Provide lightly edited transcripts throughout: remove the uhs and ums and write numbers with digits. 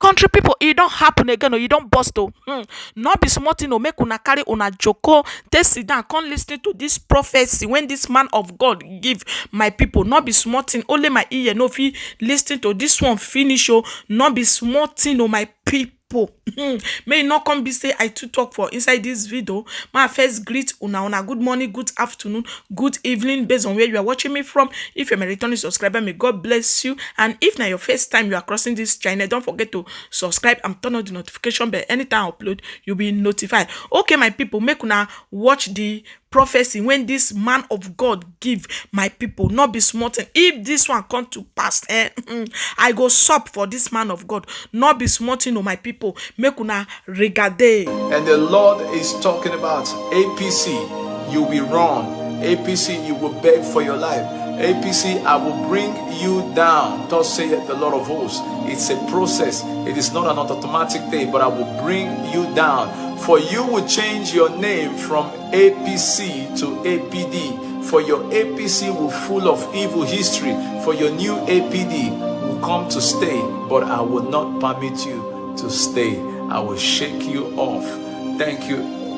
country people, it don't happen again, or you don't bust. Not be smart, make una carry una joko, they sit down, can't listen to this prophecy when this man of God give my people. Not be smart, only my ear, no fee listen to this one finish, not be smart, my people. May not come be say I to talk for inside this video. My first greet una good morning, good afternoon, good evening, based on where you are watching me from. If you're a returning subscriber, may God bless you. And if now your first time you are crossing this channel, don't forget to subscribe and turn on the notification bell. Anytime I upload, you'll be notified. Okay, my people, make una watch the prophecy when this man of God give my people. Not be smart. If this one come to pass, I go shop for this man of God. Not be smart, my people. Make una regade. And the Lord is talking about APC. You will run. APC, you will beg for your life. APC, I will bring you down. Thus saith the Lord of hosts. It's a process. It is not an automatic thing, but I will bring you down. For you will change your name from APC to APD. For your APC will full of evil history. For your new APD will come to stay, but I will not permit you to stay. I will shake you off. Thank you,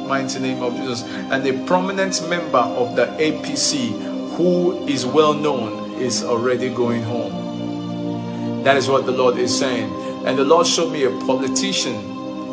mighty name of Jesus. And a prominent member of the APC who is well known is already going home. That is what the Lord is saying. And the Lord showed me a politician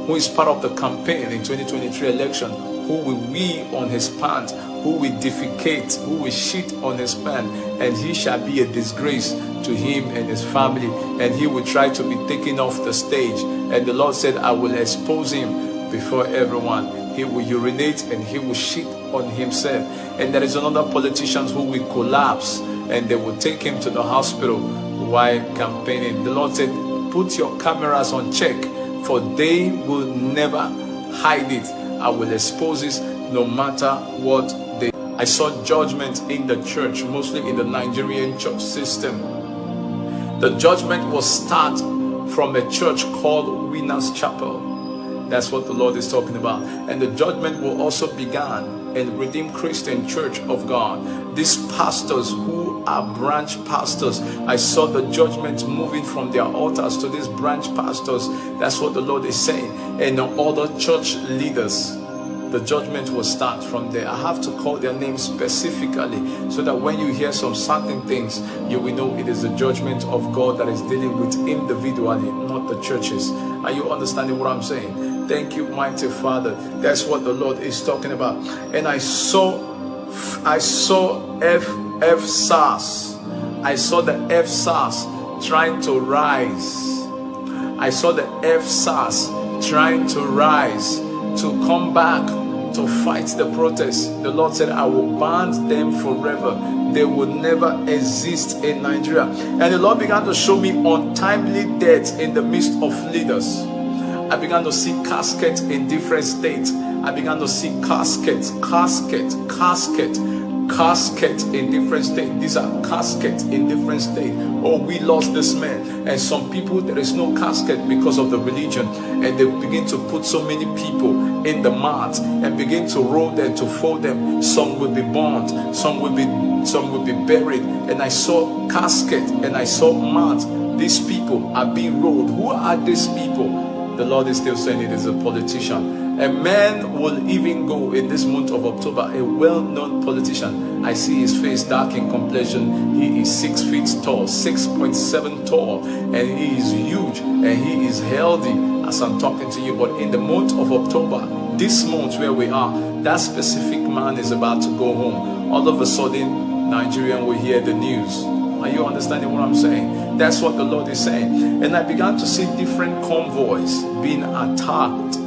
who is part of the campaign in 2023 election, who will wee on his pants, who will defecate, who will shit on his pants, and he shall be a disgrace to him and his family, and he will try to be taken off the stage. And the Lord said, I will expose him before everyone. He will urinate and he will shit on himself. And there is another politician who will collapse and they will take him to the hospital while campaigning. The Lord said, put your cameras on check, for they will never hide it. I will expose this no matter what they. I saw judgment in the church, mostly in the Nigerian church system. The judgment will start from a church called Winners Chapel. That's what the Lord is talking about. And the judgment will also begin in Redeemed Christian Church of God. These pastors who are branch pastors, I saw the judgment moving from their altars to these branch pastors. That's what the Lord is saying. And other church leaders, the judgment will start from there. I have to call their names specifically so that when you hear some certain things, you will know it is the judgment of God that is dealing with individually, not the churches. Are you understanding what I'm saying? Thank you, mighty Father. That's what the Lord is talking about. And I saw FSARS. I saw the FSARS trying to rise. I saw the FSARS trying to rise, to come back, to fight the protest. The Lord said, I will ban them forever. They will never exist in Nigeria. And the Lord began to show me untimely deaths in the midst of leaders. I began to see caskets in different states. I began to see caskets in different states. These are caskets in different states. Oh, we lost this man. And some people, there is no casket because of the religion. And they begin to put so many people in the mat and begin to roll them, to fold them. Some will be burned, some will be buried. And I saw casket and I saw mat. These people are being rolled. Who are these people? The Lord is still saying it is a politician. A man will even go in this month of October, a well-known politician. I see his face dark in complexion. He is 6 feet tall, 6.7 tall, and he is huge and he is healthy as I'm talking to you. But in the month of October, this month where we are, that specific man is about to go home. All of a sudden, Nigerian will hear the news. Are you understanding what I'm saying? That's what the Lord is saying. And I began to see different convoys being attacked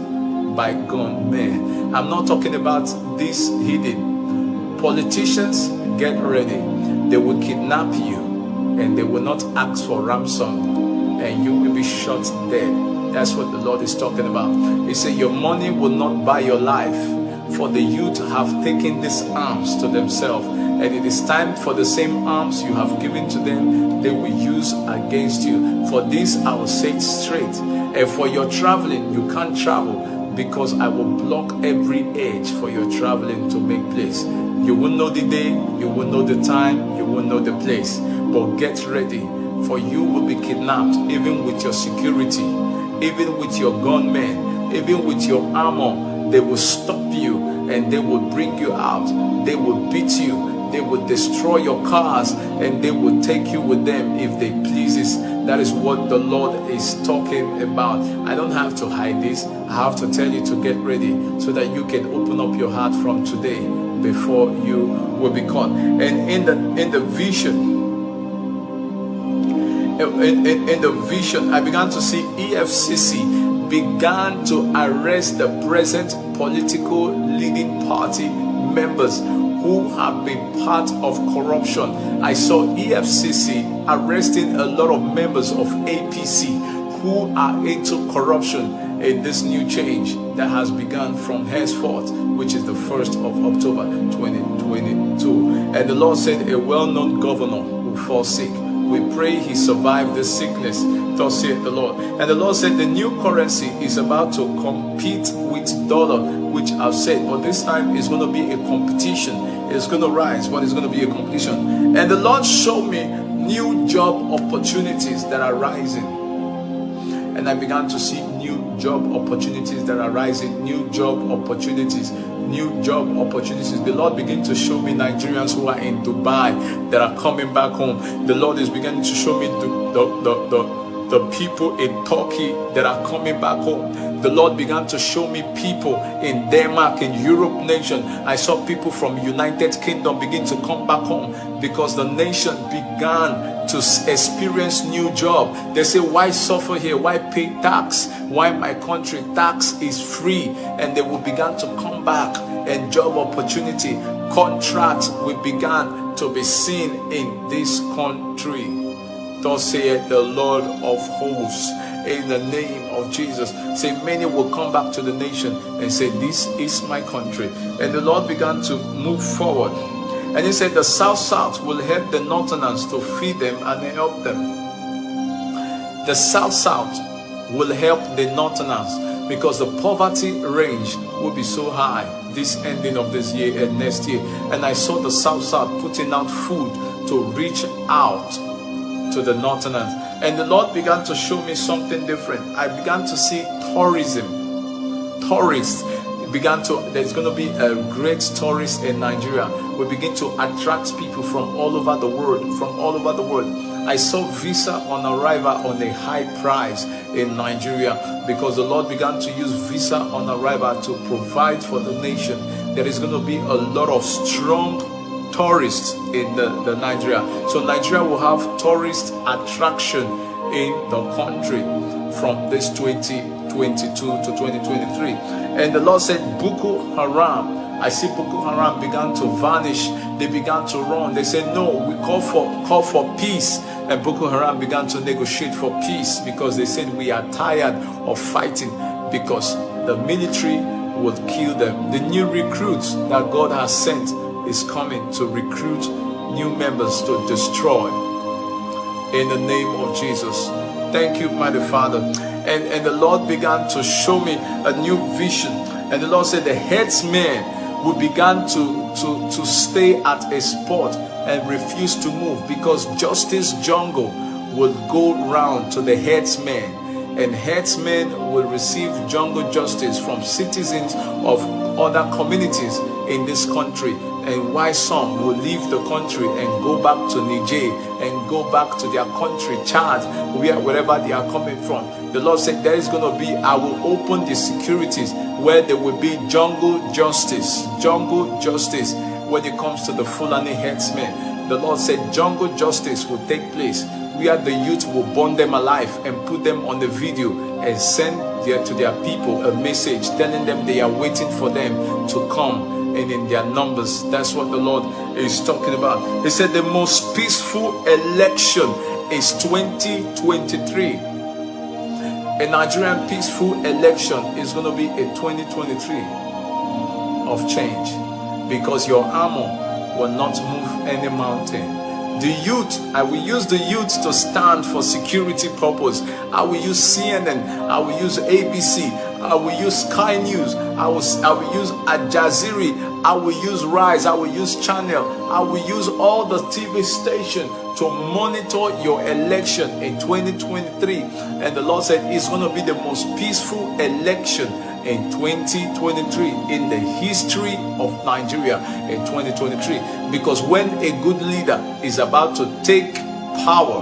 by gunmen. I'm not talking about this hidden. Politicians, get ready. They will kidnap you and they will not ask for ransom and you will be shot dead. That's what the Lord is talking about. He said, your money will not buy your life. For the youth have taken these arms to themselves, and it is time for the same arms you have given to them, they will use against you. For this I will say it straight. And for your traveling, you can't travel, because I will block every edge for your traveling to make place. You will know the day, you will know the time, you will know the place. But get ready, for you will be kidnapped, even with your security. even with your gunmen, even with your armor, they will stop you and they will bring you out. They will beat you. They will destroy your cars and they will take you with them if they pleases. That is what the Lord is talking about. I don't have to hide this. I have to tell you to get ready so that you can open up your heart from today before you will be caught. And in the vision, in the vision, I began to see EFCC began to arrest the present political leading party members who have been part of corruption. I saw EFCC arresting a lot of members of APC who are into corruption in this new change that has begun from henceforth, which is the 1st of October 2022. And the Lord said a well-known governor will fall sick. We pray he survived the sickness, thus saith the Lord. And the Lord said the new currency is about to compete with dollar, which I've said, but this time it's going to be a competition. It's going to rise, but it's going to be a competition. And the Lord showed me new job opportunities that are rising. And I began to see new job opportunities that are rising, new job opportunities, new job opportunities. The Lord began to show me Nigerians who are in Dubai that are coming back home. The Lord is beginning to show me the people in Turkey that are coming back home. The Lord began to show me people in Denmark, in Europe nation. I saw people from United Kingdom begin to come back home because the nation began to experience new job. They say, why suffer here? Why pay tax? Why my country tax is free? And they will begin to come back, and job opportunity, contracts will begin to be seen in this country. Thus saith the Lord of hosts, in the name of Jesus. Say, many will come back to the nation and say, this is my country. And the Lord began to move forward. And he said, the South will help the Northerners to feed them and help them. The South will help the Northerners because the poverty range will be so high this ending of this year and next year. And I saw the South putting out food to reach out to the Northerners. And the Lord began to show me something different. I began to see tourism. Tourists began to, there's going to be a great tourist in Nigeria. We begin to attract people from all over the world, I saw visa on arrival on a high price in Nigeria because the Lord began to use visa on arrival to provide for the nation. There is going to be a lot of strong tourists in the Nigeria. So Nigeria will have tourist attraction in the country from this 2022 to 2023. And the Lord said, Boko Haram, I see Boko Haram began to vanish. They began to run. They said, no, we call for peace. And Boko Haram began to negotiate for peace because they said, we are tired of fighting because the military will kill them. The new recruits that God has sent is coming to recruit new members to destroy in the name of Jesus. Thank you, mighty Father. And the Lord began to show me a new vision. And the Lord said the headsmen will begin to stay at a spot and refuse to move because Justice Jungle will go round to the headsmen, and headsmen will receive jungle justice from citizens of other communities in this country. And why some will leave the country and go back to Niger and go back to their country, Chad, wherever they are coming from. The Lord said there is going to be, I will open the securities where there will be jungle justice when it comes to the Fulani headsmen. The Lord said jungle justice will take place where the youth will burn them alive and put them on the video and send to their people a message telling them they are waiting for them to come. And in their numbers, that's what the Lord is talking about. He said the most peaceful election is 2023. A Nigerian peaceful election is going to be a 2023 of change because your armor will not move any mountain. The youth, I will use the youth to stand for security purpose. I will use CNN, I will use ABC, I will use Sky News, I will use Al Jazeera, I will use Rise, I will use Channel, I will use all the TV stations to monitor your election in 2023. And the Lord said it's going to be the most peaceful election in 2023 in the history of Nigeria in 2023. Because when a good leader is about to take power,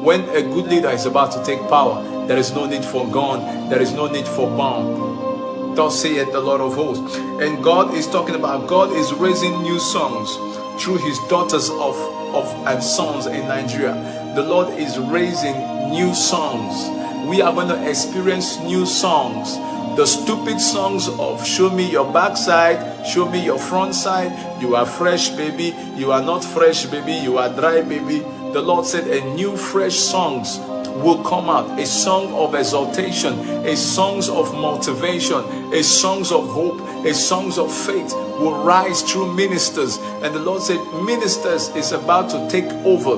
when a good leader is about to take power, there is no need for gun, there is no need for bomb. Thus saith the Lord of hosts. And God is talking about, God is raising new songs through his daughters and sons in Nigeria. The Lord is raising new songs. We are going to experience new songs. The stupid songs of show me your backside, show me your front side, you are fresh baby, you are not fresh baby, you are dry baby. The Lord said a new fresh songs will come out, a song of exaltation, a songs of motivation, a songs of hope, a songs of faith will rise through ministers. And the Lord said ministers is about to take over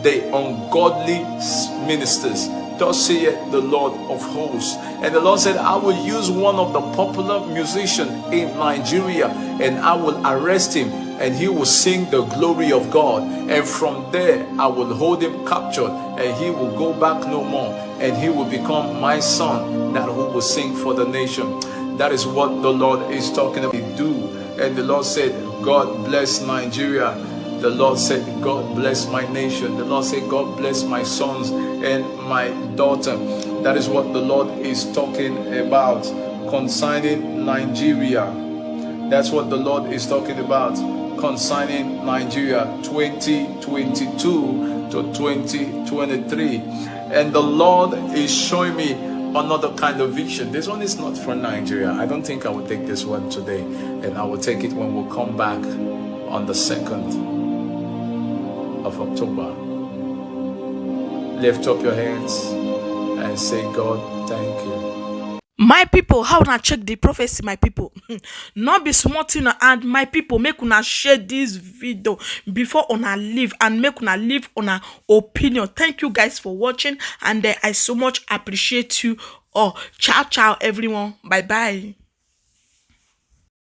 the ungodly ministers. Thus saith the Lord of hosts. And the Lord said, I will use one of the popular musicians in Nigeria, and I will arrest him, and he will sing the glory of God. And from there, I will hold him captured, and he will go back no more. And he will become my son, that who will sing for the nation. That is what the Lord is talking about. Do. And the Lord said, God bless Nigeria. The Lord said, God bless my nation. The Lord said, God bless my sons and my daughter. That is what the Lord is talking about concerning Nigeria. That's what the Lord is talking about concerning Nigeria 2022 to 2023. And the Lord is showing me another kind of vision. This one is not for Nigeria. I don't think I will take this one today, and I will take it when we'll come back on the 2nd of October. Lift up your hands and say, God, thank you. My people, how una check the prophecy, my people? Not be small thing, and my people, make una share this video before una leave, and make una leave una opinion. Thank you guys for watching, and I so much appreciate you all. Ciao, ciao, everyone. Bye bye.